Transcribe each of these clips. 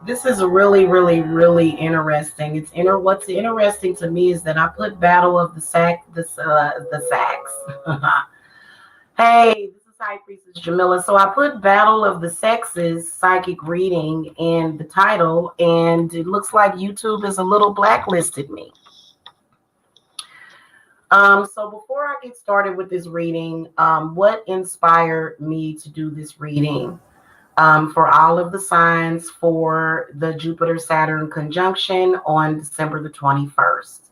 This is really, really, really interesting. What's interesting to me is that I put Battle of the Sacks. Hey, this is High Priestess Jamila. So I put Battle of the Sexes psychic reading in the title, and it looks like YouTube is a little blacklisted me. So before I get started with this reading, what inspired me to do this reading? For all of the signs for the Jupiter-Saturn conjunction on December the 21st.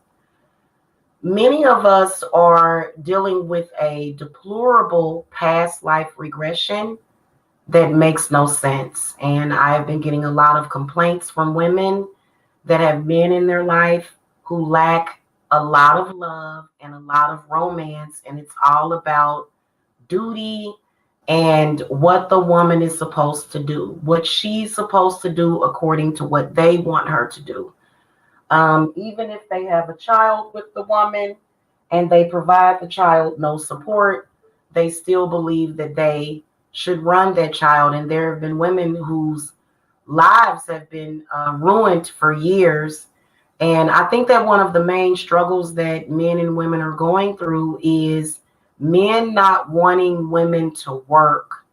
Many of us are dealing with a deplorable past life regression that makes no sense. And I've been getting a lot of complaints from women that have men in their life who lack a lot of love and a lot of romance. And it's all about duty and what the woman is supposed to do, what she's supposed to do according to what they want her to do. Even if they have a child with the woman and they provide the child no support, they still believe that they should run that child. And there have been women whose lives have been ruined for years. And I think that one of the main struggles that men and women are going through is men not wanting women to work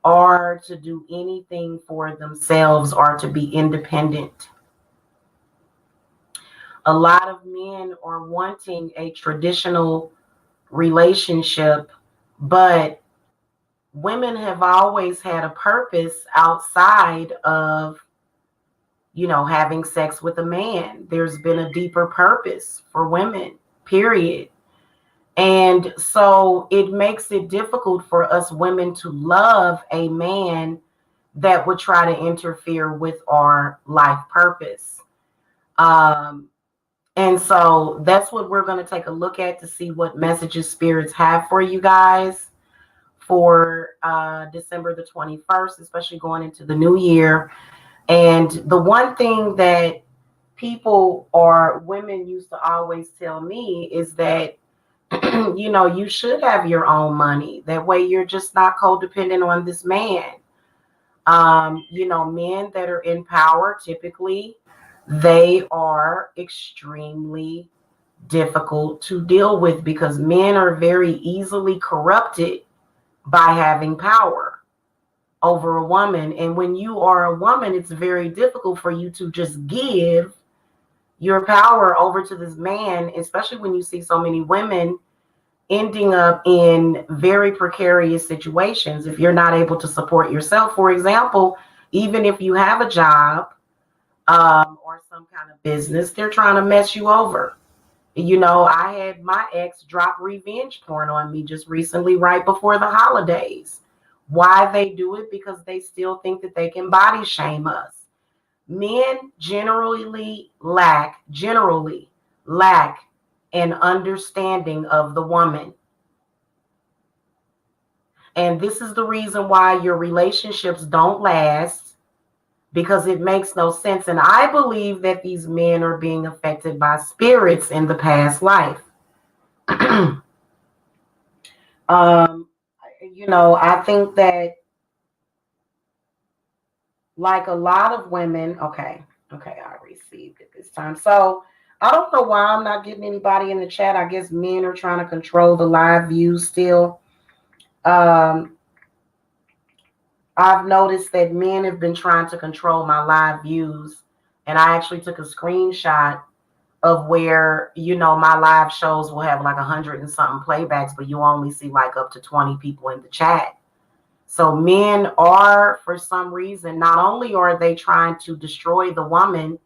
or to do anything for themselves or to be independent. A lot of men are wanting a traditional relationship, but women have always had a purpose outside of, having sex with a man. There's been a deeper purpose for women, period. And so it makes it difficult for us women to love a man that would try to interfere with our life purpose. And so that's what we're going to take a look at to see what messages spirits have for you guys for December the 21st, especially going into the new year. And the one thing that women used to always tell me is that you should have your own money. That way you're just not codependent on this man. Men that are in power, typically, they are extremely difficult to deal with because men are very easily corrupted by having power over a woman. And when you are a woman, it's very difficult for you to just give your power over to this man, especially when you see so many women ending up in very precarious situations if you're not able to support yourself. For example, even if you have a job or some kind of business, they're trying to mess you over. You know, I had my ex drop revenge porn on me just recently, right before the holidays. Why they do it? Because they still think that they can body shame us. Men generally lack an understanding of the woman. And this is the reason why your relationships don't last, because it makes no sense. And I believe that these men are being affected by spirits in the past life. You know, I think that like a lot of women, okay, I received it this time. So I don't know why I'm not getting anybody in the chat. I guess men are trying to control the live views still. I've noticed that men have been trying to control my live views, and I actually took a screenshot of where, you know, my live shows will have like 100 and something playbacks, but you only see like up to 20 people in the chat. So men are, for some reason, not only are they trying to destroy the woman,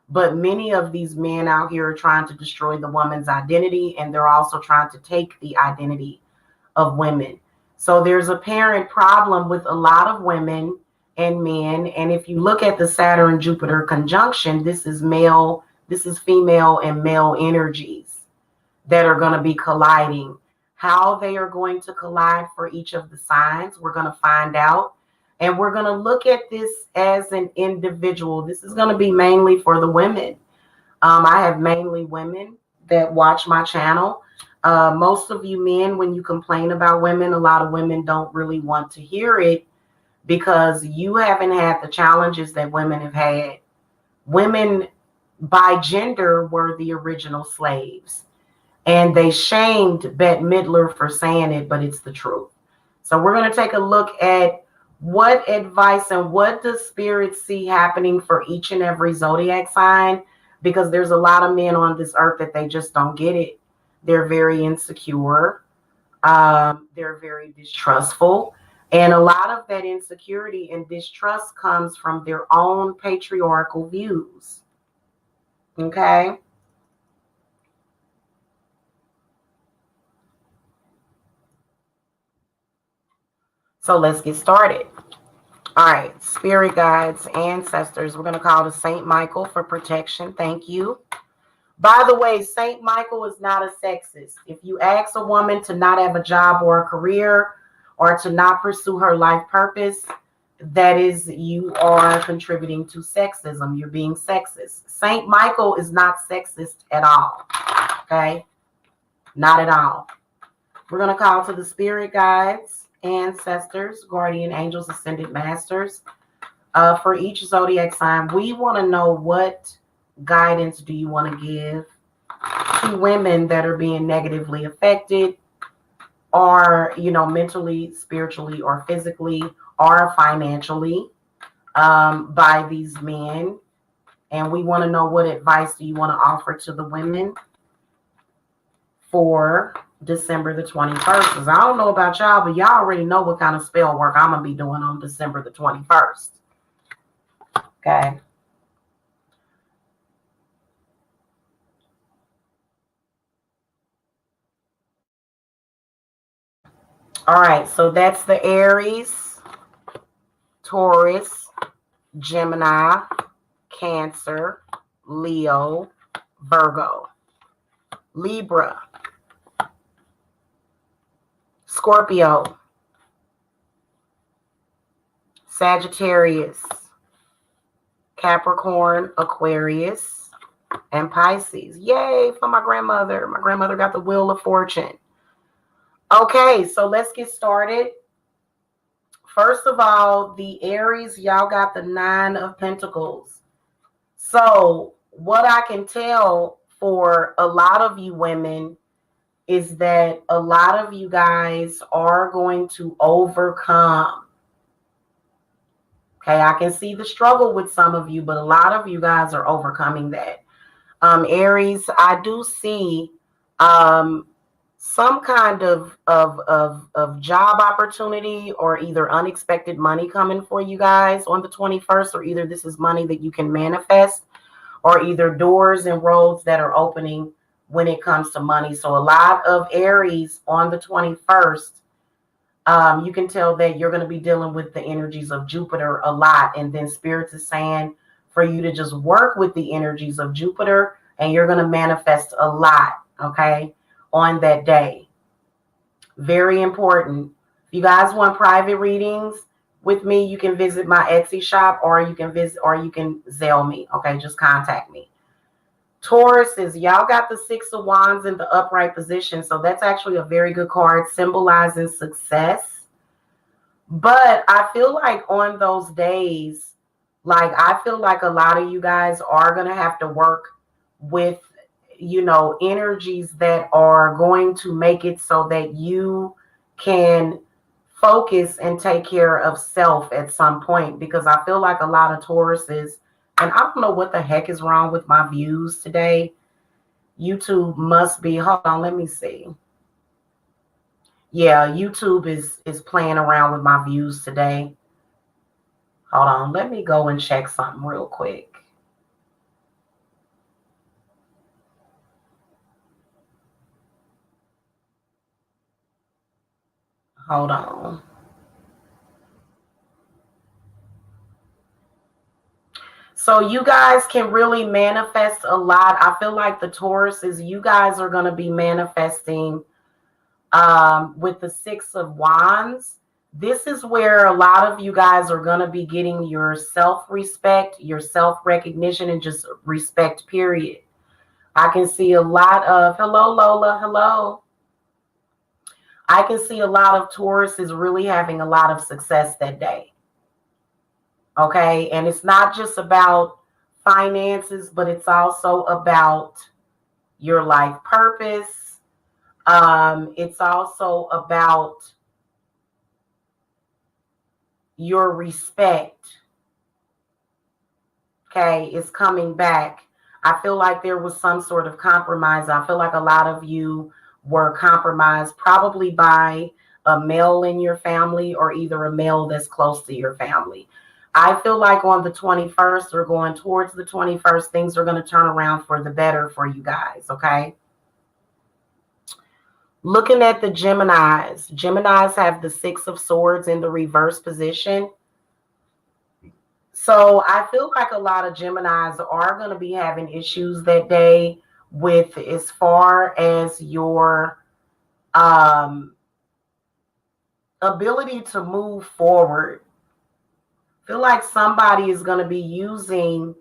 but many of these men out here are trying to destroy the woman's identity, and they're also trying to take the identity of women. So there's a apparent problem with a lot of women and men. And if you look at the Saturn Jupiter conjunction, this is female and male energies that are going to be colliding. How they are going to collide for each of the signs, we're going to find out. And we're going to look at this as an individual. This is going to be mainly for the women. I have mainly women that watch my channel. Most of you men, when you complain about women, a lot of women don't really want to hear it because you haven't had the challenges that women have had. Women by gender were the original slaves, and they shamed Bette Midler for saying it, but it's the truth. So we're going to take a look at what advice and what does Spirit see happening for each and every zodiac sign, because there's a lot of men on this earth that they just don't get it. They're very insecure. They're very distrustful. And a lot of that insecurity and distrust comes from their own patriarchal views. Okay? So let's get started. All right, spirit guides, ancestors. We're going to call to Saint Michael for protection. Thank you. By the way, Saint Michael is not a sexist. If you ask a woman to not have a job or a career or to not pursue her life purpose, that is, you are contributing to sexism. You're being sexist. Saint Michael is not sexist at all. Okay? Not at all. We're going to call to the spirit guides, ancestors, guardian angels, ascended masters. For each zodiac sign, we want to know what guidance do you want to give to women that are being negatively affected, or, you know, mentally, spiritually, or physically, or financially by these men. And we want to know what advice do you want to offer to the women for December the 21st. Because I don't know about y'all, but y'all already know what kind of spell work I'm going to be doing on December the 21st. Okay. All right. So that's the Aries, Taurus, Gemini, Cancer, Leo, Virgo, Libra, Scorpio, Sagittarius, Capricorn, Aquarius, and Pisces. Yay for my grandmother. My grandmother got the Wheel of Fortune. Okay, so let's get started. First of all, the Aries, y'all got the 9 of Pentacles. So what I can tell for a lot of you women is that a lot of you guys are going to overcome. Okay, I can see the struggle with some of you, but a lot of you guys are overcoming that. Aries, I do see some kind of job opportunity or either unexpected money coming for you guys on the 21st, or either this is money that you can manifest, or either doors and roads that are opening when it comes to money. So a lot of Aries on the 21st, you can tell that you're going to be dealing with the energies of Jupiter a lot. And then Spirit is saying for you to just work with the energies of Jupiter, and you're going to manifest a lot, okay, on that day. Very important. If you guys want private readings with me, you can visit my Etsy shop, or you can Zelle me, okay? Just contact me. Tauruses, y'all got the Six of Wands in the upright position, so that's actually a very good card symbolizing success. But I feel like on those days, like I feel like a lot of you guys are going to have to work with, you know, energies that are going to make it so that you can focus and take care of self at some point, because I feel like a lot of Tauruses, and I don't know what the heck is wrong with my views today. YouTube must be, hold on, let me see. Yeah, YouTube is playing around with my views today. Hold on, let me go and check something real quick. Hold on. So you guys can really manifest a lot. I feel like the Tauruses, you guys are going to be manifesting with the Six of Wands. This is where a lot of you guys are going to be getting your self-respect, your self-recognition, and just respect, period. I can see a lot of, hello, Lola, hello. I can see a lot of Tauruses really having a lot of success that day. Okay, and it's not just about finances, but it's also about your life purpose. It's also about your respect. Okay, it's coming back. I feel like there was some sort of compromise. I feel like a lot of you were compromised, probably by a male in your family, or either a male that's close to your family. I feel like on the 21st, or going towards the 21st, things are going to turn around for the better for you guys, okay? Looking at the Geminis, Geminis have the Six of Swords in the reverse position. So I feel like a lot of Geminis are going to be having issues that day with, as far as your ability to move forward. Feel like somebody is going to be using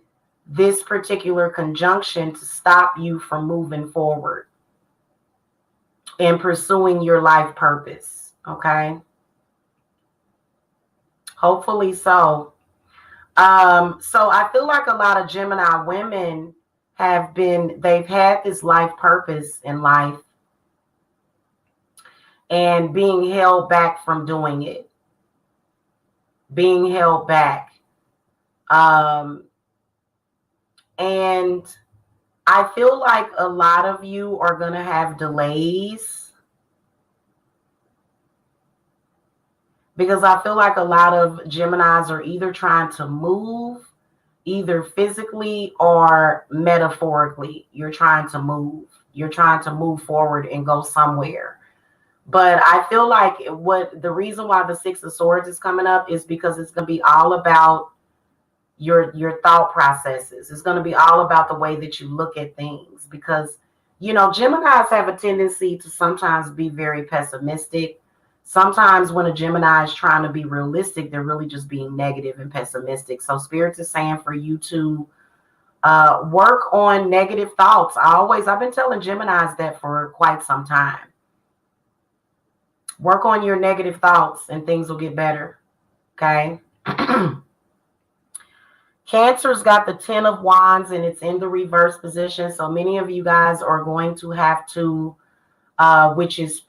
this particular conjunction to stop you from moving forward and pursuing your life purpose, okay? Hopefully so. So I feel like a lot of Gemini women they've had this life purpose in life and being held back from doing it. Being held back. And I feel like a lot of you are going to have delays, because I feel like a lot of Geminis are either trying to move, either physically or metaphorically. You're trying to move. You're trying to move forward and go somewhere. But I feel like the reason why the Six of Swords is coming up is because it's going to be all about your thought processes. It's going to be all about the way that you look at things, because, you know, Geminis have a tendency to sometimes be very pessimistic. Sometimes when a Gemini is trying to be realistic, they're really just being negative and pessimistic. So Spirit is saying for you to work on negative thoughts. I've been telling Geminis that for quite some time. Work on your negative thoughts and things will get better. Okay. Cancer's got the 10 of Wands and it's in the reverse position. So many of you guys are going to have to, which is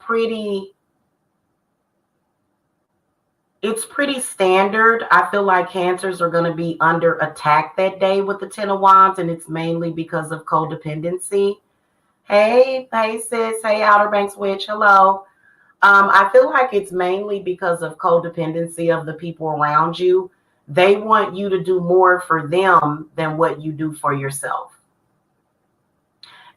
it's pretty standard. I feel like Cancers are going to be under attack that day with the 10 of Wands, and it's mainly because of codependency. Hey sis. Hey, Outer Banks Witch. Hello. I feel like it's mainly because of codependency of the people around you. They want you to do more for them than what you do for yourself.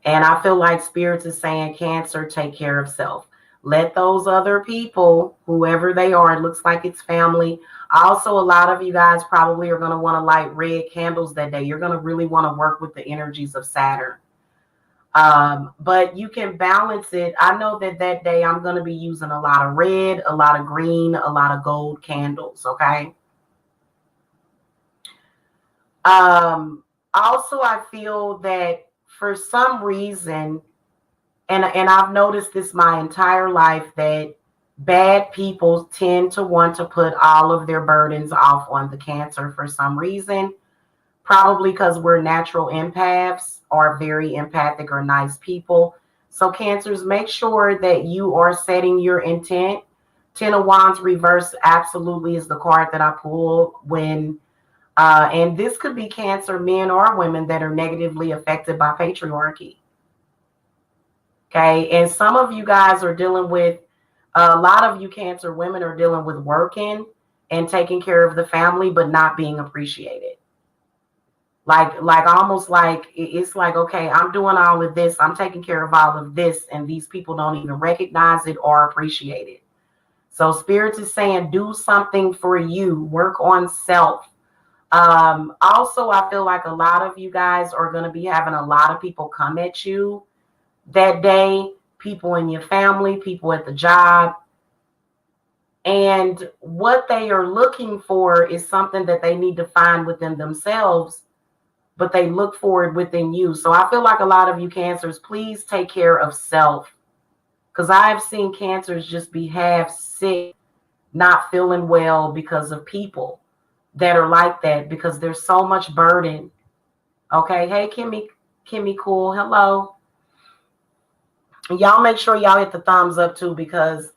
And I feel like Spirits is saying, Cancer, take care of self. Let those other people, whoever they are, it looks like it's family. Also, a lot of you guys probably are going to want to light red candles that day. You're going to really want to work with the energies of Saturn. But you can balance it. I know that day I'm going to be using a lot of red, a lot of green, a lot of gold candles. Okay. Also, I feel that for some reason, and I've noticed this my entire life, that bad people tend to want to put all of their burdens off on the Cancer for some reason. Probably because we're natural empaths or very empathic or nice people. So Cancers, make sure that you are setting your intent. 10 of Wands reverse absolutely is the card that I pull when, and this could be Cancer men or women that are negatively affected by patriarchy. Okay, and some of you guys are dealing with, a lot of you Cancer women are dealing with working and taking care of the family, but not being appreciated. Like almost like it's like, okay, I'm doing all of this, I'm taking care of all of this, and these people don't even recognize it or appreciate it. So Spirits is saying, do something for you, work on self. Also, I feel like a lot of you guys are going to be having a lot of people come at you that day, people in your family, people at the job. And what they are looking for is something that they need to find within themselves, but they look for it within you. So I feel like a lot of you Cancers, please take care of self. Because I've seen Cancers just be half sick, not feeling well because of people that are like that, because there's so much burden. Okay. Hey, Kimmy Cool. Hello. Y'all make sure y'all hit the thumbs up too, because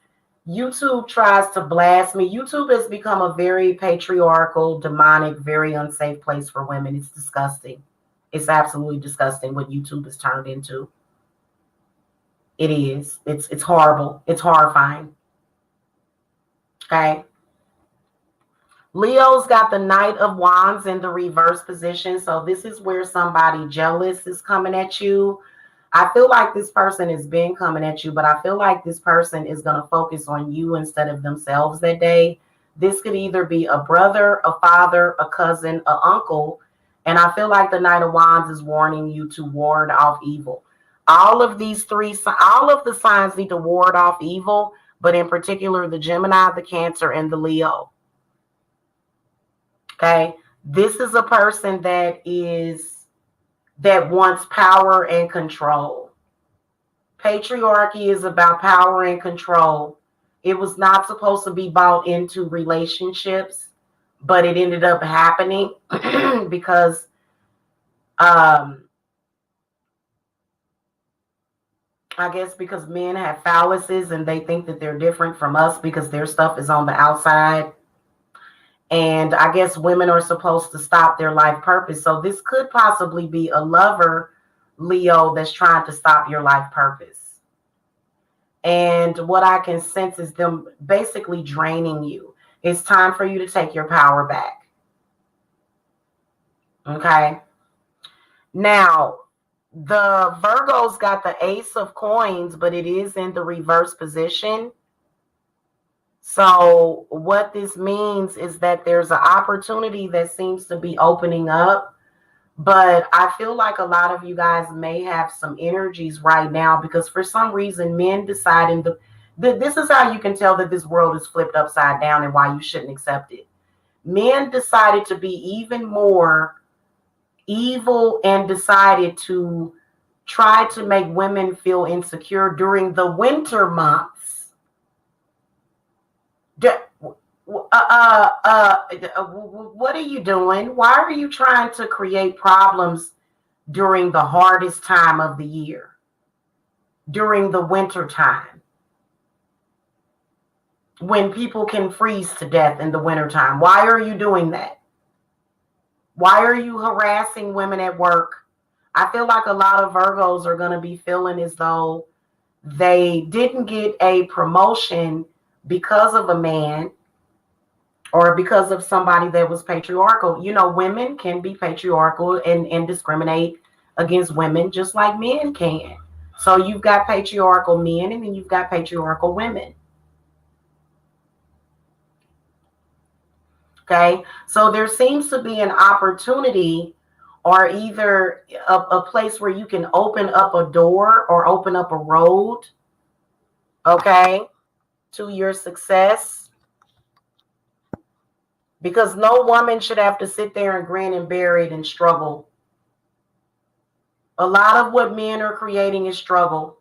YouTube tries to blast me. YouTube has become a very patriarchal, demonic, very unsafe place for women. It's disgusting. It's absolutely disgusting what YouTube has turned into. It is. It's horrible. It's horrifying. Okay. Leo's got the Knight of Wands in the reverse position. So this is where somebody jealous is coming at you. I feel like this person has been coming at you, but I feel like this person is going to focus on you instead of themselves that day. This could either be a brother, a father, a cousin, an uncle. And I feel like the Knight of Wands is warning you to ward off evil. All of these all of the signs need to ward off evil, but in particular, the Gemini, the Cancer, and the Leo. Okay. This is a person that wants power and control. Patriarchy is about power and control. It was not supposed to be bought into relationships, but it ended up happening because I guess because men have phalluses and they think that they're different from us because their stuff is on the outside. And I guess women are supposed to stop their life purpose. So this could possibly be a lover, Leo, that's trying to stop your life purpose. And what I can sense is them basically draining you. It's time for you to take your power back. Okay. Now, the Virgo's got the Ace of Coins, but it is in the reverse position. So what this means is that there's an opportunity that seems to be opening up, but I feel like a lot of you guys may have some energies right now because for some reason men deciding this is how you can tell that this world is flipped upside down and why you shouldn't accept it. Men decided to be even more evil and decided to try to make women feel insecure during the winter months. What are you doing? Why are you trying to create problems during the hardest time of the year, during the winter time, when people can freeze to death in the wintertime? Why are you doing that? Why are you harassing women at work? I feel like a lot of Virgos are going to be feeling as though they didn't get a promotion because of a man or because of somebody that was patriarchal. You know, women can be patriarchal and discriminate against women just like men can. So you've got patriarchal men and then you've got patriarchal women. Okay, so there seems to be an opportunity or either a place where you can open up a door or open up a road, okay, to your success. Because no woman should have to sit there and grin and bear it and struggle. A lot of what men are creating is struggle.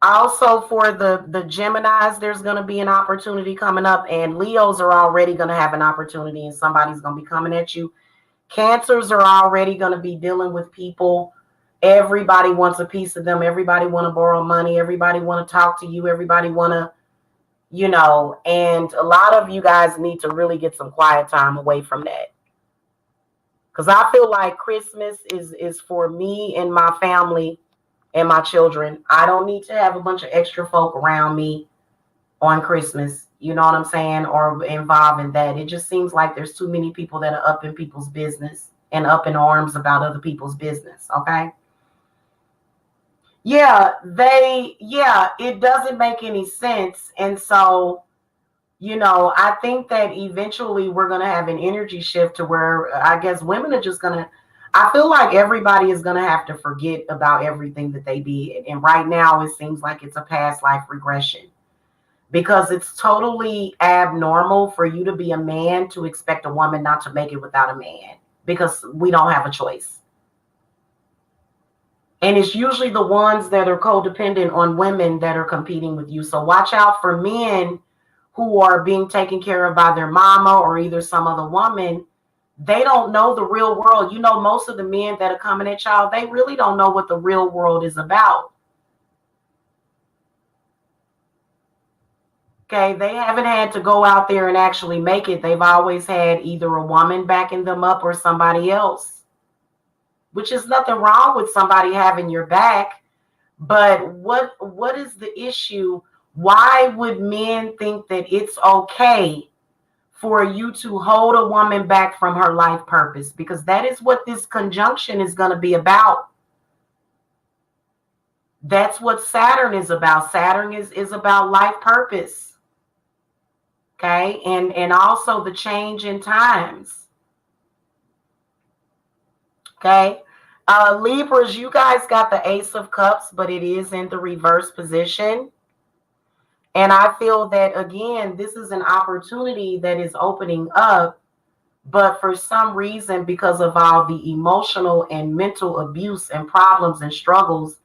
Also, for the Geminis, there's going to be an opportunity coming up, and Leos are already going to have an opportunity, and somebody's going to be coming at you. Cancers are already going to be dealing with people. Everybody wants a piece of them. Everybody want to borrow money. Everybody want to talk to you. Everybody want to, you know, and a lot of you guys need to really get some quiet time away from that. Because I feel like Christmas is for me and my family and my children. I don't need to have a bunch of extra folk around me on Christmas. You know what I'm saying? Or involved in that. It just seems like there's too many people that are up in people's business and up in arms about other people's business. Okay. Yeah, it doesn't make any sense. And so, you know, I think that eventually we're going to have an energy shift to where I guess women are just going to, I feel like everybody is going to have to forget about everything that they did. And right now it seems like it's a past life regression because it's totally abnormal for you to be a man to expect a woman not to make it without a man because we don't have a choice. And it's usually the ones that are codependent on women that are competing with you. So watch out for men who are being taken care of by their mama or either some other woman. They don't know the real world. You know, most of the men that are coming at y'all, they really don't know what the real world is about. Okay, they haven't had to go out there and actually make it. They've always had either a woman backing them up or somebody else, which is nothing wrong with somebody having your back. But what is the issue? Why would men think that it's okay for you to hold a woman back from her life purpose? Because that is what this conjunction is going to be about. That's what Saturn is about. Saturn is about life purpose. Okay, and also the change in times. Okay, Libras, you guys got the Ace of Cups, but it is in the reverse position. And I feel that, again, this is an opportunity that is opening up, but for some reason, because of all the emotional and mental abuse and problems and struggles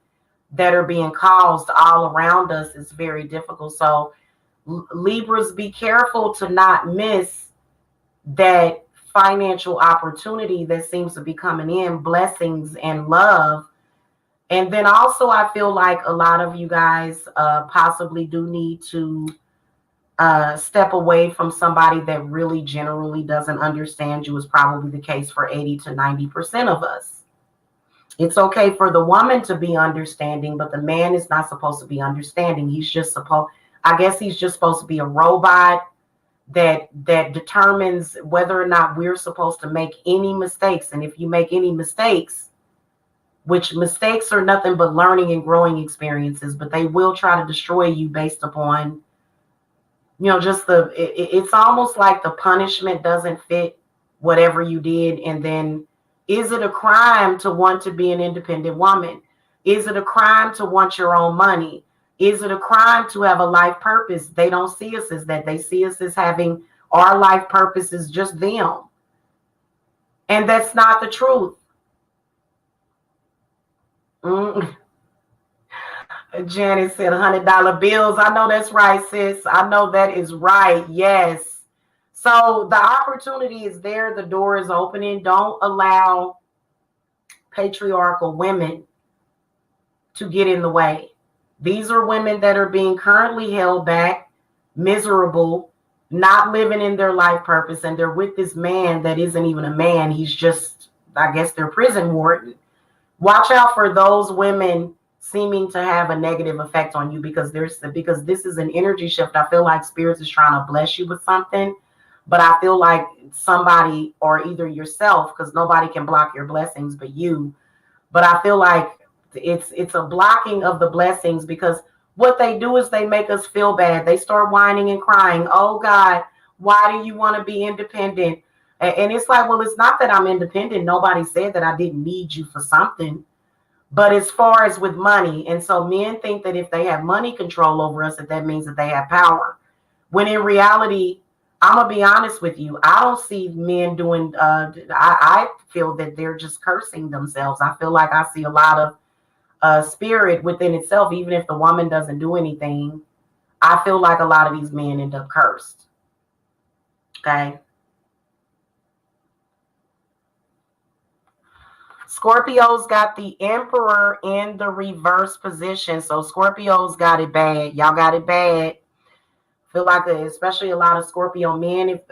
that are being caused all around us, it's very difficult. So Libras, be careful to not miss that financial opportunity that seems to be coming in, blessings and love. And then also, I feel like a lot of you guys possibly do need to step away from somebody that really generally doesn't understand you. Is probably the case for 80 to 90% of us. It's okay for the woman to be understanding, but the man is not supposed to be understanding. He's just supposed to be a robot that determines whether or not we're supposed to make any mistakes. And if you make any mistakes, which mistakes are nothing but learning and growing experiences, but they will try to destroy you based upon, you know, just it's almost like the punishment doesn't fit whatever you did. And then, is it a crime to want to be an independent woman? Is it a crime to want your own money? Is it a crime to have a life purpose? They don't see us as that. They see us as having our life purpose is just them. And that's not the truth. Janet said $100 bills. I know that's right, sis. I know that is right. Yes. So the opportunity is there. The door is opening. Don't allow patriarchal women to get in the way. These are women that are being currently held back, miserable, not living in their life purpose, and they're with this man that isn't even a man. He's just, I guess, their prison warden. Watch out for those women seeming to have a negative effect on you, because this is an energy shift. I feel like spirits is trying to bless you with something, but I feel like somebody, or either yourself, because nobody can block your blessings but you, but I feel like it's a blocking of the blessings, because what they do is they make us feel bad. They start whining and crying. Oh God, why do you want to be independent? And it's like, well, it's not that I'm independent. Nobody said that I didn't need you for something. But as far as with money, and so men think that if they have money control over us, that means that they have power. When in reality, I'm gonna be honest with you, I don't see men doing. I feel that they're just cursing themselves. I feel like I see a lot of spirit within itself, even if the woman doesn't do anything. I feel like a lot of these men end up cursed. Okay. Scorpios got the Emperor in the reverse position. So Scorpios got it bad. Y'all got it bad. Feel like, especially a lot of Scorpio men, if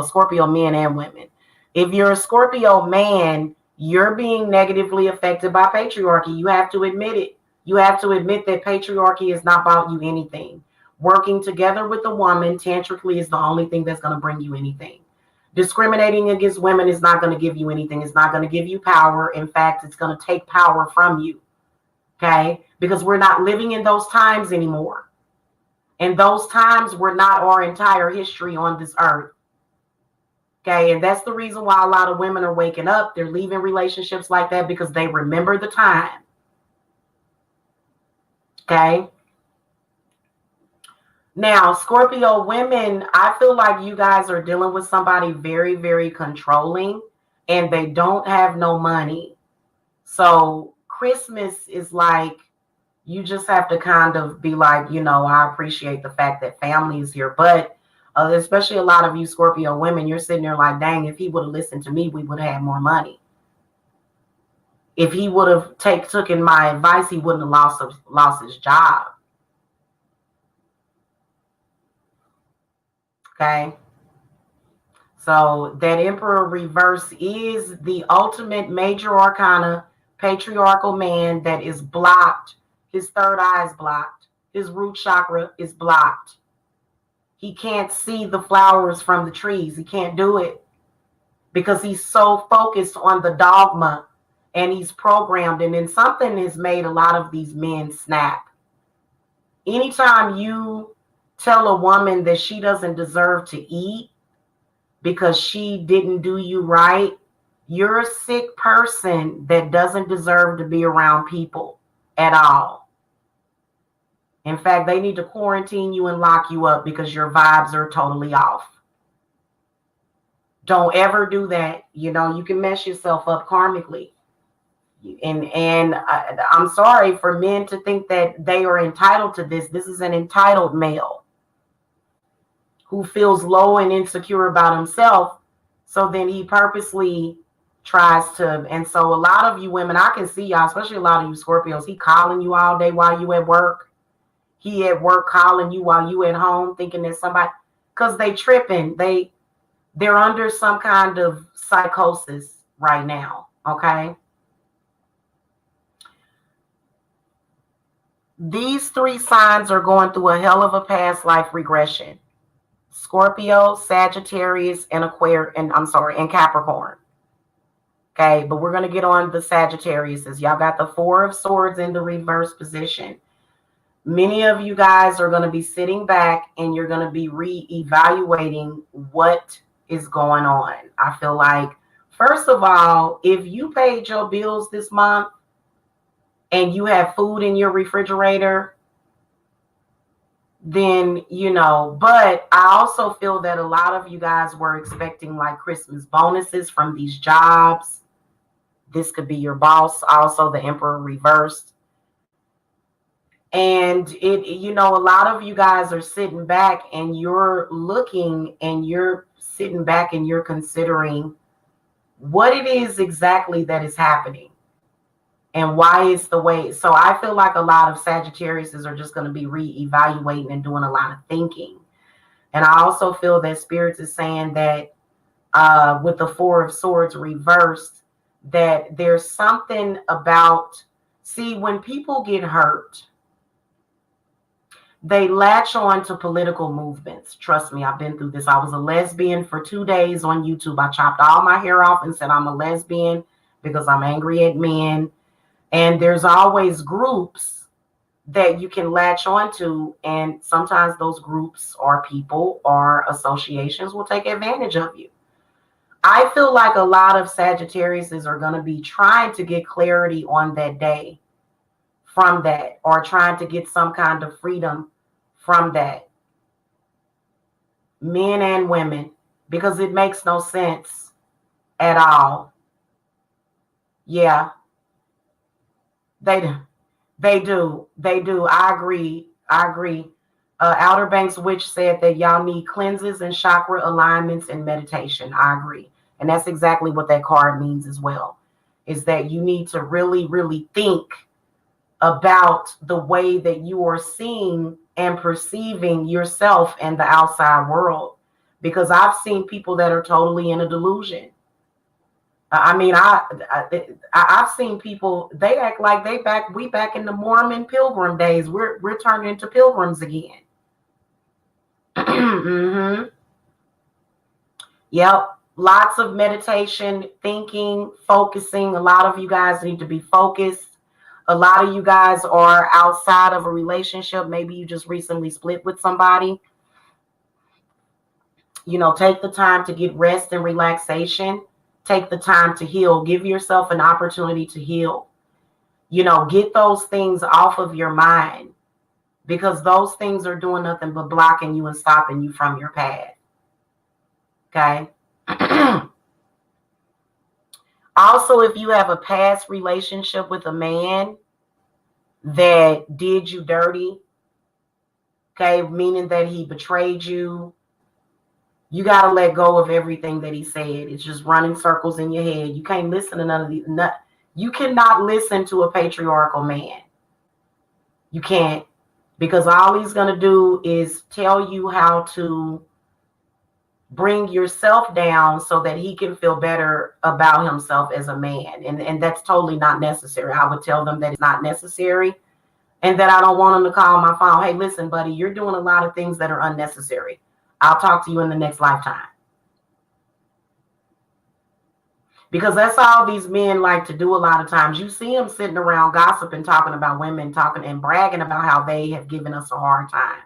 Scorpio men and women. If you're a Scorpio man, you're being negatively affected by patriarchy. You have to admit it. You have to admit that patriarchy is not about you anything. Working together with a woman tantrically is the only thing that's going to bring you anything. Discriminating against women is not going to give you anything. It's not going to give you power. In fact, it's going to take power from you. Okay? Because we're not living in those times anymore. And those times were not our entire history on this earth. Okay? And that's the reason why a lot of women are waking up. They're leaving relationships like that because they remember the time. Okay? Now, Scorpio women, I feel like you guys are dealing with somebody very, very controlling, and they don't have no money. So Christmas is like, you just have to kind of be like, I appreciate the fact that family is here. But especially a lot of you Scorpio women, you're sitting there like, dang, if he would have listened to me, we would have had more money. If he would have taken my advice, he wouldn't have lost his job. Okay. So that Emperor reverse is the ultimate major arcana patriarchal man that is blocked. His third eye is blocked. His root chakra is blocked. He can't see the flowers from the trees. He can't do it because he's so focused on the dogma, and he's programmed. And then something has made a lot of these men snap. Anytime you tell a woman that she doesn't deserve to eat because she didn't do you right, you're a sick person that doesn't deserve to be around people at all. In fact, they need to quarantine you and lock you up because your vibes are totally off. Don't ever do that. You can mess yourself up karmically. And I'm sorry for men to think that they are entitled to this. This is an entitled male who feels low and insecure about himself. So then he purposely tries to. And so a lot of you women, I can see y'all, especially a lot of you Scorpios, he calling you all day while you at work. He at work calling you while you at home, thinking that somebody, because they tripping. They're under some kind of psychosis right now. Okay. These three signs are going through a hell of a past life regression. Scorpio, Sagittarius, and Capricorn. Okay, but we're going to get on the Sagittarius. Y'all got the Four of Swords in the reverse position. Many of you guys are going to be sitting back and you're going to be re-evaluating what is going on. I feel like, first of all, if you paid your bills this month and you have food in your refrigerator, then, but I also feel that a lot of you guys were expecting like Christmas bonuses from these jobs. This could be your boss. Also, the Emperor reversed. And a lot of you guys are sitting back and you're looking and you're sitting back and you're considering what it is exactly that is happening and why it's the way. So I feel like a lot of Sagittariuses are just going to be reevaluating and doing a lot of thinking. And I also feel that Spirits is saying that with the Four of Swords reversed, that there's something about, see, when people get hurt, they latch on to political movements. Trust me, I've been through this. I was a lesbian for 2 days on YouTube. I chopped all my hair off and said I'm a lesbian because I'm angry at men. And there's always groups that you can latch onto. And sometimes those groups or people or associations will take advantage of you. I feel like a lot of Sagittariuses are going to be trying to get clarity on that day from that, or trying to get some kind of freedom from that. Men and women, because it makes no sense at all. Yeah, they do. They do. I agree. Outer Banks Witch said that y'all need cleanses and chakra alignments and meditation. I agree. And that's exactly what that card means as well, is that you need to really, really think about the way that you are seeing and perceiving yourself and the outside world. Because I've seen people that are totally in a delusion. I mean, I've seen people, they act like we back in the Mormon pilgrim days. We're turning into pilgrims again. Mm-hmm. Yep. Lots of meditation, thinking, focusing. A lot of you guys need to be focused. A lot of you guys are outside of a relationship. Maybe you just recently split with somebody. Take the time to get rest and relaxation. Take the time to heal. Give yourself an opportunity to heal. Get those things off of your mind, because those things are doing nothing but blocking you and stopping you from your path. Okay. Also, if you have a past relationship with a man that did you dirty, okay, meaning that he betrayed you, you got to let go of everything that he said. It's just running circles in your head. You can't listen to none of these. You cannot listen to a patriarchal man. You can't, because all he's going to do is tell you how to bring yourself down so that he can feel better about himself as a man. And that's totally not necessary. I would tell them that it's not necessary, and that I don't want them to call my phone. Hey, listen, buddy, you're doing a lot of things that are unnecessary. I'll talk to you in the next lifetime. Because that's all these men like to do a lot of times. You see them sitting around gossiping, talking about women, talking and bragging about how they have given us a hard time.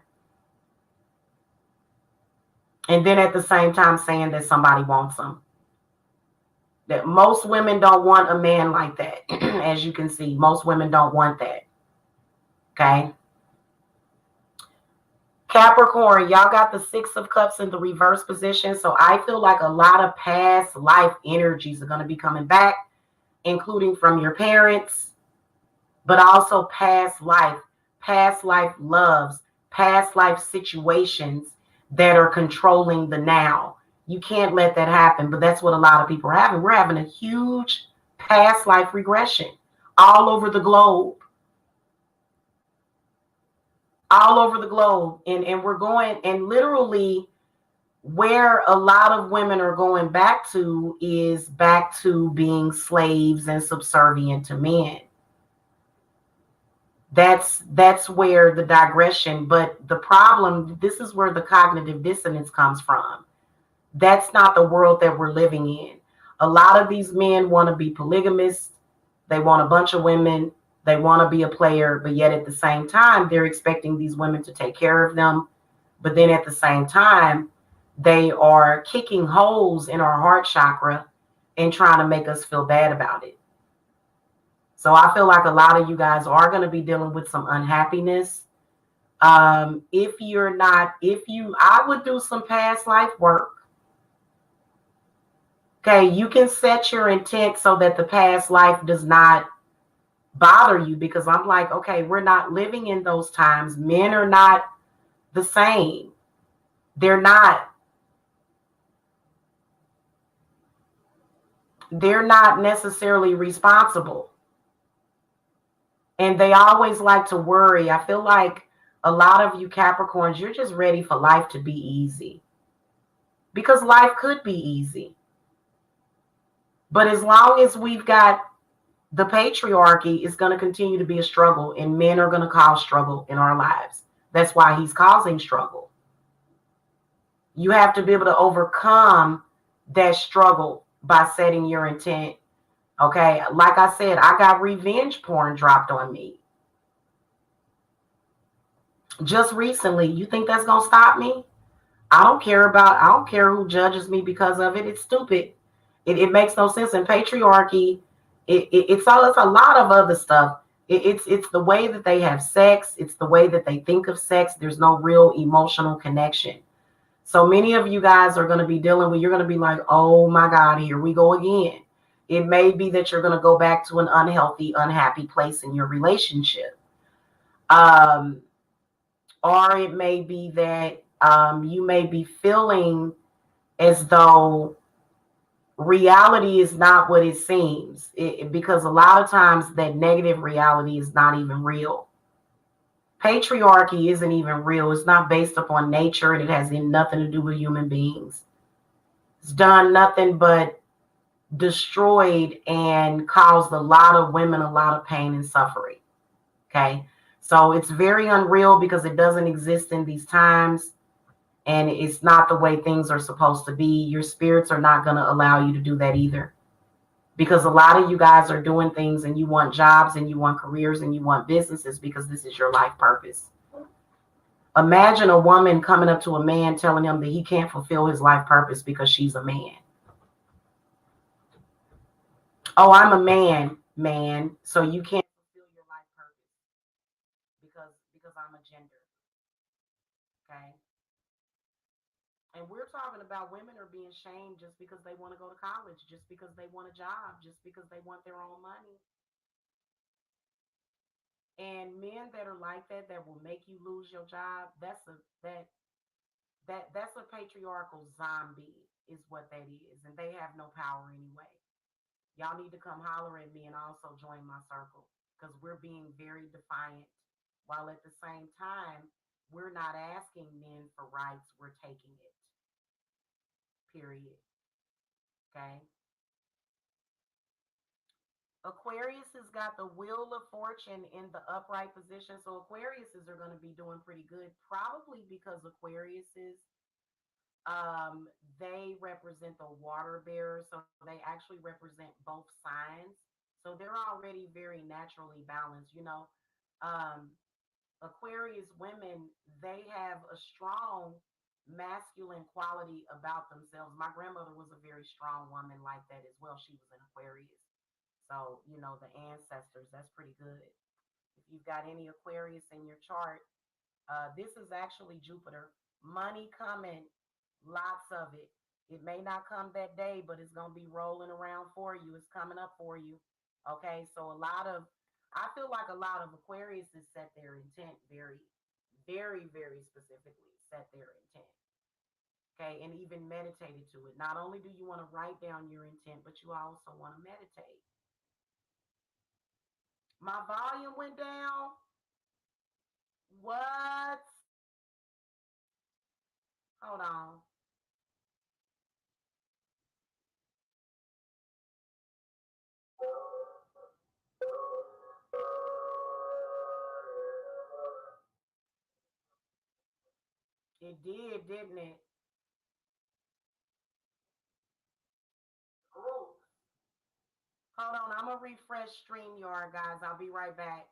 And then at the same time saying that somebody wants them. That most women don't want a man like that. As you can see, most women don't want that. Okay. Capricorn, y'all got the Six of Cups in the reverse position. So I feel like a lot of past life energies are going to be coming back, including from your parents, but also past life loves, past life situations that are controlling the now. You can't let that happen, but that's what a lot of people are having. We're having a huge past life regression all over the globe. All over the globe. And we're going, and literally where a lot of women are going back to is back to being slaves and subservient to men. That's where the digression, but the problem, this is where the cognitive dissonance comes from. That's not the world that we're living in. A lot of these men want to be polygamists. They want a bunch of women. They want to be a player, but yet at the same time, they're expecting these women to take care of them. But then at the same time, they are kicking holes in our heart chakra and trying to make us feel bad about it. So I feel like a lot of you guys are going to be dealing with some unhappiness. I would do some past life work. Okay, you can set your intent so that the past life does not bother you, because I'm like, okay, we're not living in those times. Men are not the same. They're not. They're not necessarily responsible. And they always like to worry. I feel like a lot of you Capricorns, you're just ready for life to be easy. Because life could be easy. But as long as we've got the patriarchy, it's going to continue to be a struggle, and men are going to cause struggle in our lives. That's why he's causing struggle. You have to be able to overcome that struggle by setting your intent. Okay, like I said, I got revenge porn dropped on me just recently. You think that's going to stop me? I don't care who judges me because of it. It's stupid. It makes no sense. And patriarchy, it's a lot of other stuff. It's the way that they have sex. It's the way that they think of sex. There's no real emotional connection. So many of you guys are going to be dealing with, you're going to be like, oh my God, here we go again. It may be that you're going to go back to an unhealthy, unhappy place in your relationship. Or it may be that you may be feeling as though reality is not what it seems, because a lot of times that negative reality is not even real. Patriarchy isn't even real. It's not based upon nature, and it has nothing to do with human beings. It's done nothing but destroyed and caused a lot of women a lot of pain and suffering. Okay, so it's very unreal because it doesn't exist in these times, and it's not the way things are supposed to be. Your spirits are not going to allow you to do that either, because a lot of you guys are doing things and you want jobs and you want careers and you want businesses because this is your life purpose. Imagine a woman coming up to a man telling him that he can't fulfill his life purpose because she's a man. Oh, I'm a man, so you can't fulfill your life purpose because I'm a gender. Okay. And we're talking about women are being shamed just because they want to go to college, just because they want a job, just because they want their own money. And men that are like that will make you lose your job, that's a patriarchal zombie is what that is. And they have no power anyway. Y'all need to come holler at me and also join my circle, because we're being very defiant, while at the same time we're not asking men for rights, we're taking it. Period. Okay. Aquarius has got the Wheel of Fortune in the upright position. So Aquariuses are going to be doing pretty good, probably because Aquariuses, they represent the water bearers. So they actually represent both signs. So they're already very naturally balanced. Um, Aquarius women, they have a strong masculine quality about themselves. My grandmother was a very strong woman like that as well. She was an Aquarius. So, the ancestors, that's pretty good. If you've got any Aquarius in your chart, this is actually Jupiter. Money coming, lots of it. It may not come that day, but it's going to be rolling around for you. It's coming up for you. Okay, so I feel like a lot of Aquarius has set their intent very, very, very specifically, set their intent. Okay, and even meditated to it. Not only do you want to write down your intent, but you also want to meditate. My volume went down. What? Hold on. It did, didn't it? Ooh. Hold on. I'm going to refresh StreamYard, guys. I'll be right back.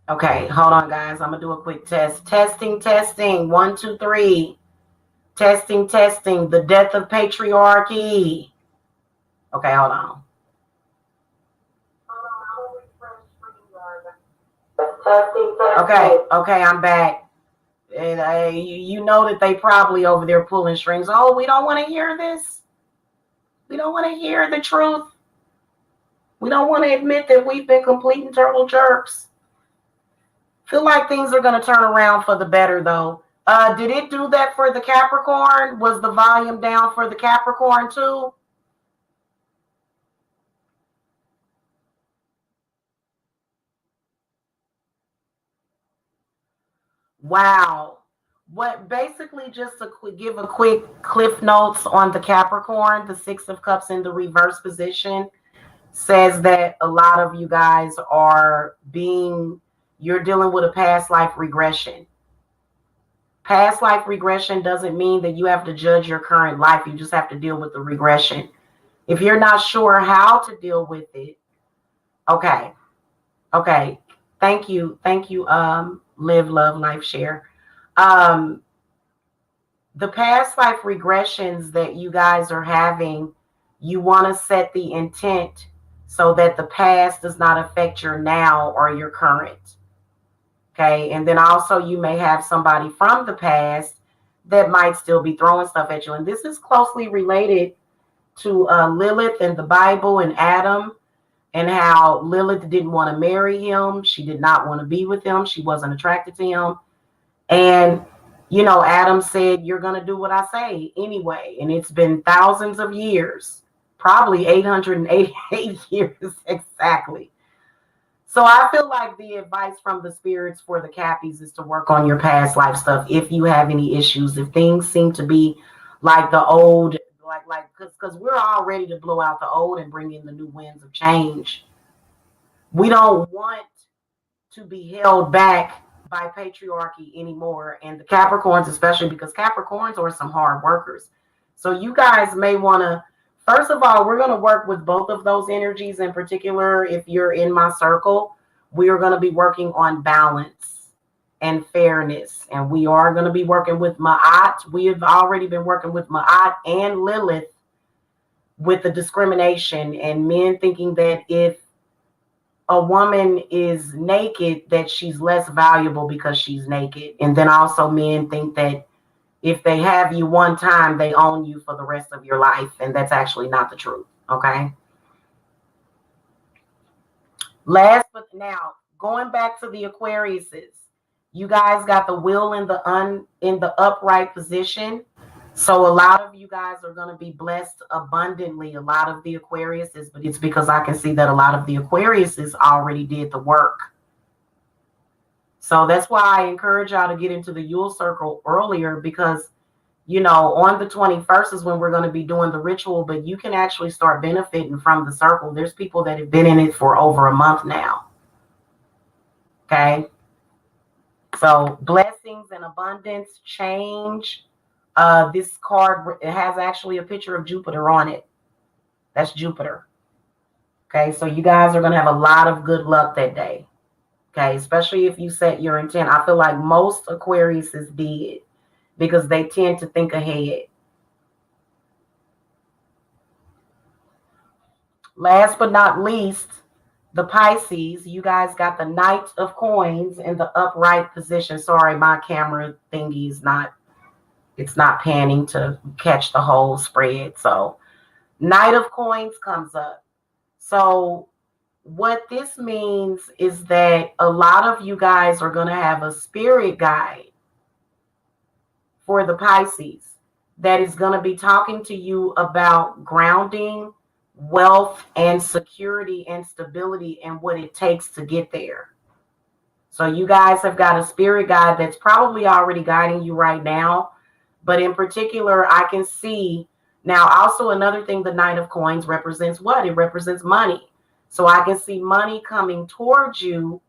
Okay, hold on, guys. I'm going to do a quick test. Testing, testing. One, two, three. Testing, testing. The death of patriarchy. Okay, hold on. Okay, I'm back. And you know that they probably over there pulling strings. Oh, we don't want to hear this. We don't want to hear the truth. We don't want to admit that we've been complete and total jerks. Feel like things are going to turn around for the better, though. Did it do that for the Capricorn? Was the volume down for the Capricorn, too? Wow. What basically just to give a quick cliff notes on the Capricorn, the Six of Cups in the reverse position says that a lot of you guys you're dealing with a past life regression. Past life regression doesn't mean that you have to judge your current life. You just have to deal with the regression. If you're not sure how to deal with it, okay. Okay. Thank you. Thank you. Live, love, life, share. Um, the past life regressions that you guys are having, you want to set the intent so that the past does not affect your now or your current. Okay. And then also you may have somebody from the past that might still be throwing stuff at you. And this is closely related to Lilith and the Bible and Adam, and how Lilith didn't want to marry him. She did not want to be with him. She wasn't attracted to him. And, Adam said, you're going to do what I say anyway. And it's been thousands of years, probably 888 years exactly. So I feel like the advice from the spirits for the Cappies is to work on your past life stuff. If you have any issues, if things seem to be like the old, because we're all ready to blow out the old and bring in the new winds of change. We don't want to be held back by patriarchy anymore. And the Capricorns, especially because Capricorns are some hard workers. So you guys may want to, first of all, we're going to work with both of those energies in particular. If you're in my circle, we are going to be working on balance and fairness. And we are going to be working with Ma'at. We have already been working with Ma'at and Lilith with the discrimination and men thinking that if a woman is naked, that she's less valuable because she's naked. And then also men think that if they have you one time, they own you for the rest of your life. And that's actually not the truth. Okay. Last but now, going back to the Aquariuses, you guys got the wheel in the upright position. So a lot of you guys are going to be blessed abundantly, a lot of the Aquariuses, but it's because I can see that a lot of the Aquariuses already did the work. So that's why I encourage y'all to get into the Yule circle earlier, because, on the 21st is when we're going to be doing the ritual, but you can actually start benefiting from the circle. There's people that have been in it for over a month now. Okay. So blessings and abundance, change. This card, it has actually a picture of Jupiter on it. That's Jupiter. Okay, so you guys are going to have a lot of good luck that day. Okay, especially if you set your intent. I feel like most Aquariuses did, because they tend to think ahead. Last but not least, the Pisces, you guys got the Knight of Coins in the upright position. Sorry, my camera thingy is not, it's not panning to catch the whole spread. So Knight of Coins comes up. So what this means is that a lot of you guys are going to have a spirit guide for the Pisces that is going to be talking to you about grounding, wealth, and security and stability, and what it takes to get there. So you guys have got a spirit guide that's probably already guiding you right now. But in particular, I can see now also another thing, the Knight of Coins represents what? It represents money. So I can see money coming towards you.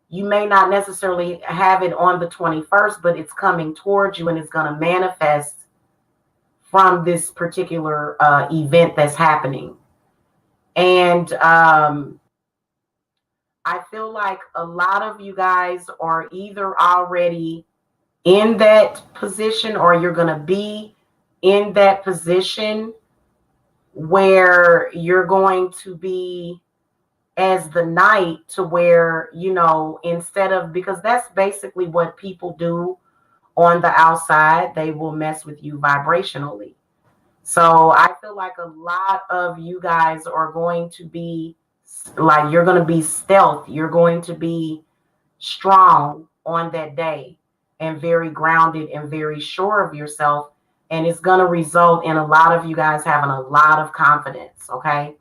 You may not necessarily have it on the 21st, but it's coming towards you and it's going to manifest from this particular event that's happening. And I feel like a lot of you guys are either already in that position, or you're going to be in that position where you're going to be as the knight, to where, instead of, because that's basically what people do on the outside, they will mess with you vibrationally. So I feel like a lot of you guys are going to be like, you're going to be stealth. You're going to be strong on that day, and very grounded and very sure of yourself. And it's going to result in a lot of you guys having a lot of confidence. Okay.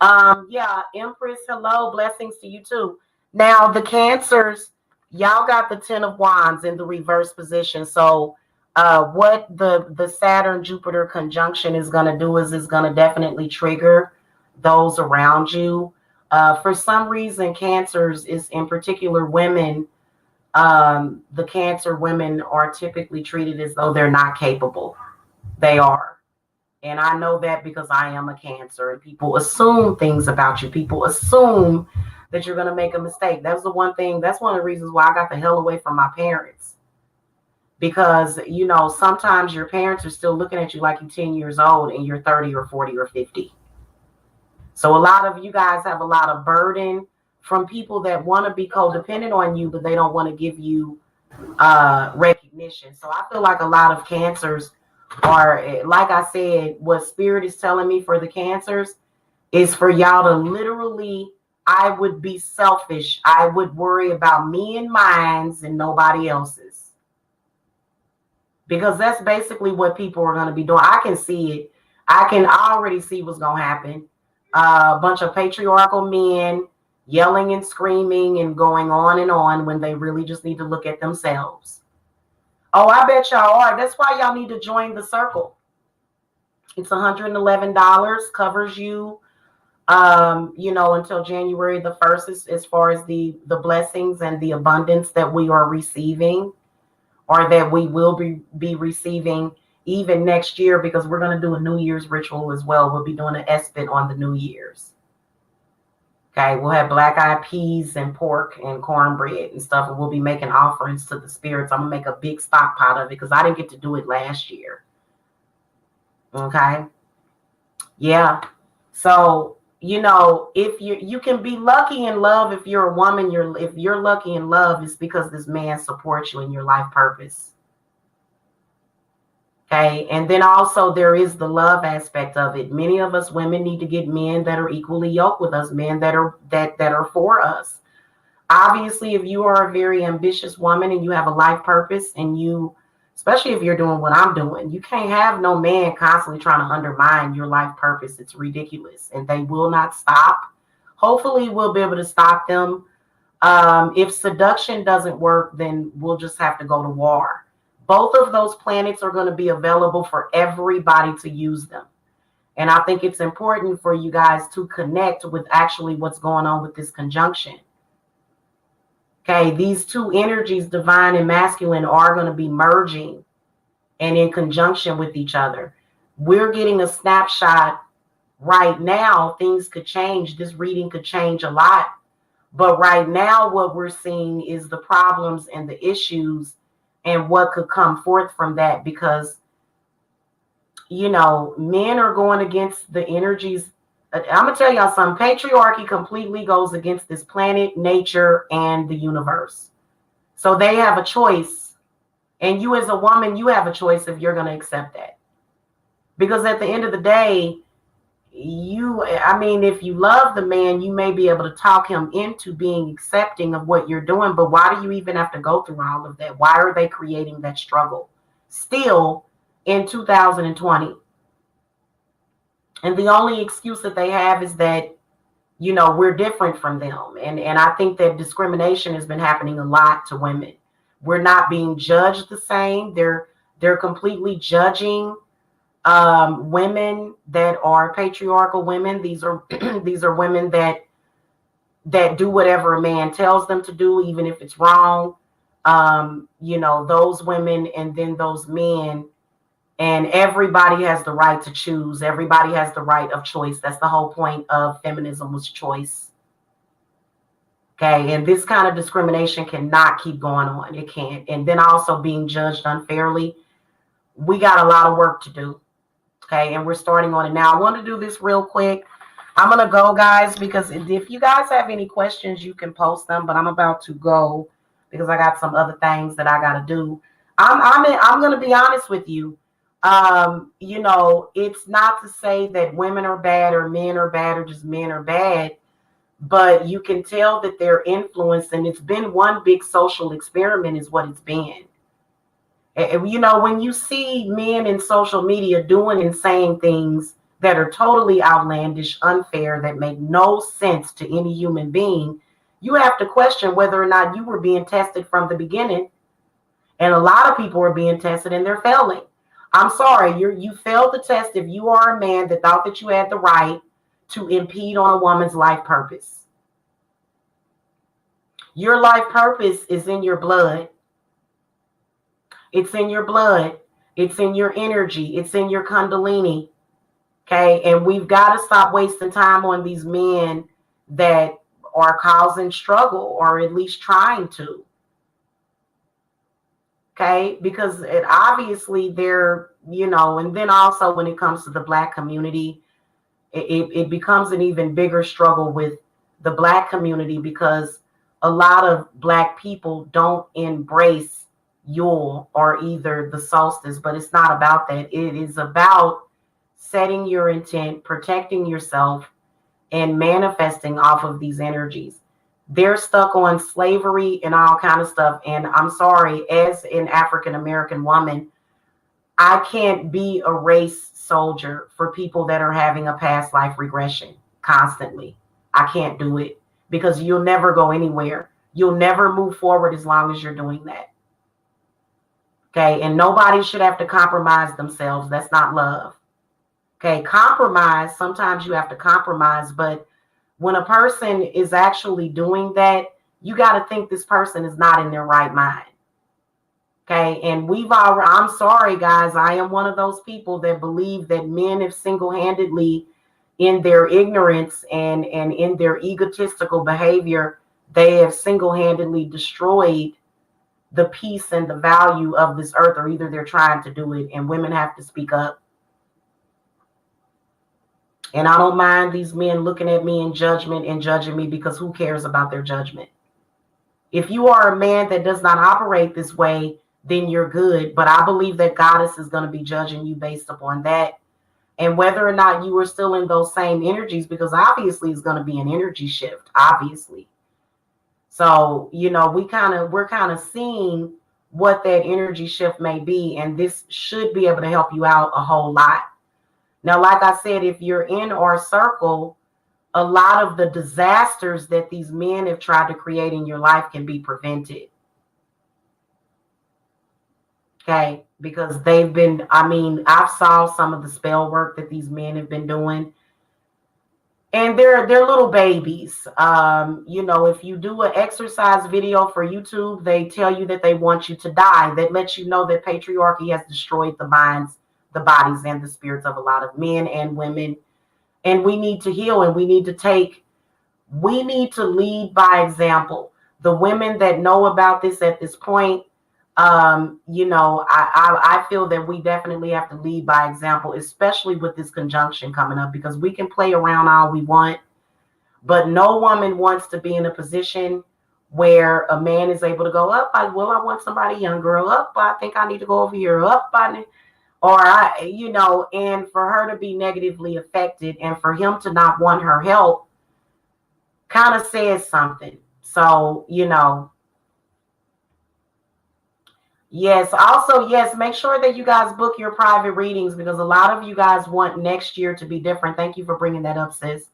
Yeah, Empress, hello, blessings to you too. Now the Cancers, y'all got the Ten of Wands in the reverse position. So what the Saturn Jupiter conjunction is going to do is it's going to definitely trigger those around you. For some reason, Cancers is, in particular women, the Cancer women are typically treated as though they're not capable. They are. And I know that because I am a Cancer, and people assume things about you. People assume that you're going to make a mistake. That's the one thing. That's one of the reasons why I got the hell away from my parents. Because, sometimes your parents are still looking at you like you're 10 years old and you're 30 or 40 or 50. So a lot of you guys have a lot of burden from people that want to be codependent on you, but they don't want to give you recognition. So I feel like a lot of Cancers are, like I said, what Spirit is telling me for the Cancers is for y'all to literally, I would be selfish. I would worry about me and mines and nobody else's. Because that's basically what people are going to be doing. I can see it. I already see what's going to happen. A bunch of patriarchal men yelling and screaming and going on and on when they really just need to look at themselves. Oh, I bet y'all are. That's why y'all need to join the circle. It's $111, covers you, until January the 1st, as far as the blessings and the abundance that we are receiving, or that we will be receiving even next year, because we're going to do a New Year's ritual as well. We'll be doing an espit on the New Year's. Okay, we'll have black-eyed peas and pork and cornbread and stuff, and we'll be making offerings to the spirits. I'm going to make a big stock pot of it because I didn't get to do it last year. Okay? Yeah. So, if you can be lucky in love. If you're a woman, if you're lucky in love, it's because this man supports you in your life purpose. Okay, and then also there is the love aspect of it. Many of us women need to get men that are equally yoked with us, men that are for us. Obviously, if you are a very ambitious woman and you have a life purpose, and you, especially if you're doing what I'm doing, you can't have no man constantly trying to undermine your life purpose. It's ridiculous, and they will not stop. Hopefully, we'll be able to stop them. If seduction doesn't work, then we'll just have to go to war. Both of those planets are going to be available for everybody to use them. And I think it's important for you guys to connect with actually what's going on with this conjunction. Okay, these two energies, divine and masculine, are going to be merging and in conjunction with each other. We're getting a snapshot right now. Things could change. This reading could change a lot. But right now, what we're seeing is the problems and the issues and what could come forth from that, because, men are going against the energies. I'm going to tell y'all something. Patriarchy completely goes against this planet, nature, and the universe. So they have a choice. And you as a woman, you have a choice if you're going to accept that. Because at the end of the day, if you love the man, you may be able to talk him into being accepting of what you're doing. But why do you even have to go through all of that? Why are they creating that struggle still in 2020? And the only excuse that they have is that, we're different from them. And I think that discrimination has been happening a lot to women. We're not being judged the same. They're completely judging women that are patriarchal women. These are these are women that do whatever a man tells them to do, even if it's wrong. Those women, and then those men, and everybody has the right to choose. Everybody has the right of choice. That's the whole point of feminism, was choice. Okay. And this kind of discrimination cannot keep going on. It can't. And then also being judged unfairly. We got a lot of work to do. Okay. And we're starting on it now. I want to do this real quick. I'm going to go, guys, because if you guys have any questions, you can post them. But I'm about to go because I got some other things that I got to do. I'm going to be honest with you. You know, it's not to say that women are bad or men are bad or just men are bad, but you can tell that they're influenced, and it's been one big social experiment is what it's been. And, you know, when you see men in social media doing and saying things that are totally outlandish, unfair, that make no sense to any human being, you have to question whether or not you were being tested from the beginning. And a lot of people are being tested and they're failing. I'm sorry, you failed the test if you are a man that thought that you had the right to impede on a woman's life purpose. Your life purpose is in your blood. It's in your blood. It's in your energy. It's in your kundalini. Okay. And we've got to stop wasting time on these men that are causing struggle, or at least trying to. Okay. Because it obviously they're, you know, and then also when it comes to the Black community, it becomes an even bigger struggle with the Black community, because a lot of Black people don't embrace Yule or either the solstice. But it's not about that. It is about setting your intent, protecting yourself, and manifesting off of these energies. They're stuck on slavery and all kind of stuff. And I'm sorry, as an African American woman, I can't be a race soldier for people that are having a past life regression constantly. I can't do it, because you'll never go anywhere. You'll never move forward as long as you're doing that. Okay. And nobody should have to compromise themselves. That's not love. Okay. Compromise. Sometimes you have to compromise, but when a person is actually doing that, you got to think this person is not in their right mind. Okay. And I'm sorry, guys. I am one of those people that believe that men have single-handedly, in their ignorance and in their egotistical behavior, they have single-handedly destroyed the peace and the value of this earth, or either they're trying to do it, and women have to speak up. And I don't mind these men looking at me in judgment and judging me, because who cares about their judgment? If you are a man that does not operate this way, then you're good. But I believe that Goddess is going to be judging you based upon that. And whether or not you are still in those same energies, because obviously it's going to be an energy shift, obviously. So, you know, we're kind of seeing what that energy shift may be. And this should be able to help you out a whole lot. Now, like I said, if you're in our circle, a lot of the disasters that these men have tried to create in your life can be prevented. Okay, because they've been, I mean, I've saw some of the spell work that these men have been doing. And they're little babies. You know, if you do an exercise video for YouTube, they tell you that they want you to die. That lets you know that patriarchy has destroyed the minds, the bodies, and the spirits of a lot of men and women. And we need to heal, and we need to lead by example. The women that know about this at this point, you know, I feel that we definitely have to lead by example, especially with this conjunction coming up, because we can play around all we want, but no woman wants to be in a position where a man is able to go up. I want somebody younger. Up, I think I need to go over here. Up, you know, and for her to be negatively affected and for him to not want her help kind of says something. So, you know, yes. Also, yes, make sure that you guys book your private readings, because a lot of you guys want next year to be different. Thank you for bringing that up, sis.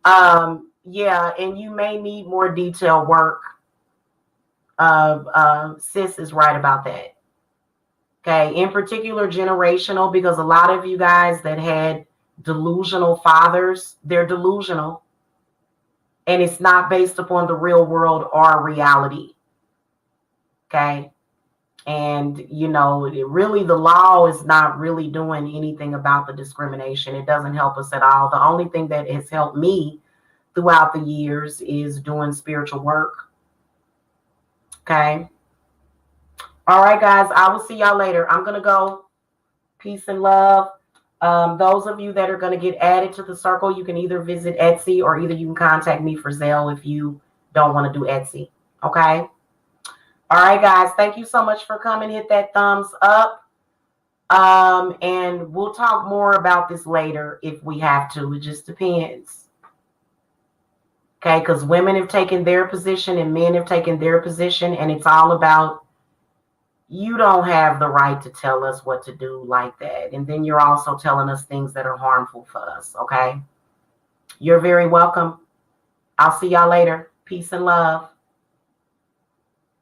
Yeah, and you may need more detailed work. Sis is right about that. Okay, in particular, generational, because a lot of you guys that had delusional fathers, they're delusional. And it's not based upon the real world or reality. Okay. And, you know, really the law is not really doing anything about the discrimination. It doesn't help us at all. The only thing that has helped me throughout the years is doing spiritual work. Okay. All right, guys. I will see y'all later. I'm going to go. Peace and love. Those of you that are going to get added to the circle, you can either visit Etsy or either you can contact me for Zelle if you don't want to do Etsy. Okay. All right, guys. Thank you so much for coming. Hit that thumbs up. And we'll talk more about this later if we have to. It just depends. Okay, because women have taken their position and men have taken their position, and it's all about you don't have the right to tell us what to do like that. And then you're also telling us things that are harmful for us. Okay. You're very welcome. I'll see y'all later. Peace and love.